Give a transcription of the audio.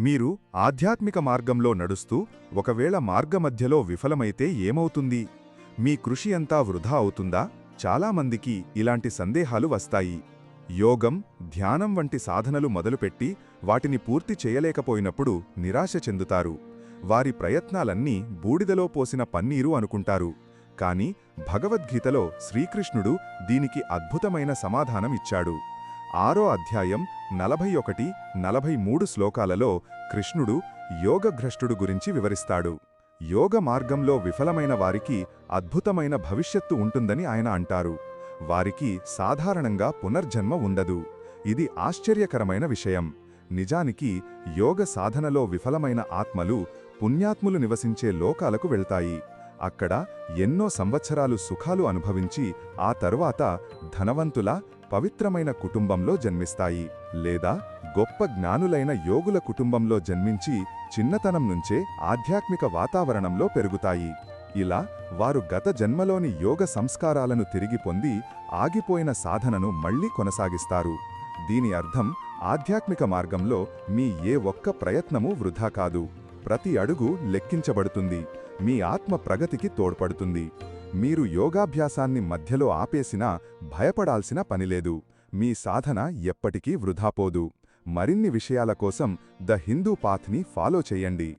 మీరు ఆధ్యాత్మిక మార్గంలో నడుస్తూ ఒకవేళ మార్గమధ్యలో విఫలమైతే ఏమవుతుంది? మీ కృషి అంతా వృధా అవుతుందా? చాలామందికి ఇలాంటి సందేహాలు వస్తాయి. యోగం, ధ్యానం వంటి సాధనలు మొదలుపెట్టి వాటిని పూర్తి చేయలేకపోయినప్పుడు నిరాశ చెందుతారు. వారి ప్రయత్నాలన్నీ బూడిదలో పోసిన పన్నీరు అనుకుంటారు. కాని భగవద్గీతలో శ్రీకృష్ణుడు దీనికి అద్భుతమైన సమాధానం ఇచ్చాడు. 6వ అధ్యాయం 41, 43 శ్లోకాలలో కృష్ణుడు యోగభ్రష్టుడు గురించి వివరిస్తాడు. యోగ మార్గంలో విఫలమైన వారికి అద్భుతమైన భవిష్యత్తు ఉంటుందని ఆయన అంటారు. వారికి సాధారణంగా పునర్జన్మ ఉండదు. ఇది ఆశ్చర్యకరమైన విషయం. నిజానికి యోగ సాధనలో విఫలమైన ఆత్మలు పుణ్యాత్ములు నివసించే లోకాలకు వెళ్తాయి. అక్కడ ఎన్నో సంవత్సరాలు సుఖాలు అనుభవించి ఆ తరువాత ధనవంతుల, పవిత్రమైన కుటుంబంలో జన్మిస్తాయి. లేదా గొప్ప జ్ఞానులైన యోగుల కుటుంబంలో జన్మించి చిన్నతనం నుంచే ఆధ్యాత్మిక వాతావరణంలో పెరుగుతాయి. ఇలా వారు గత జన్మలోని యోగ సంస్కారాలను తిరిగి పొంది ఆగిపోయిన సాధనను మళ్లీ కొనసాగిస్తారు. దీని అర్థం ఆధ్యాత్మిక మార్గంలో మీ ఏ ఒక్క ప్రయత్నమూ వృధా కాదు. ప్రతి అడుగు లెక్కించబడుతుంది. మీ ఆత్మ ప్రగతికి తోడ్పడుతుంది. మీరు యోగాభ్యాసాన్ని మధ్యలో ఆపేసినా భయపడాల్సిన పనిలేదు. మీ సాధన ఎప్పటికీ వృధాపోదు. మరిన్ని విషయాల కోసం ద హిందూ పాత్ని ఫాలో చేయండి.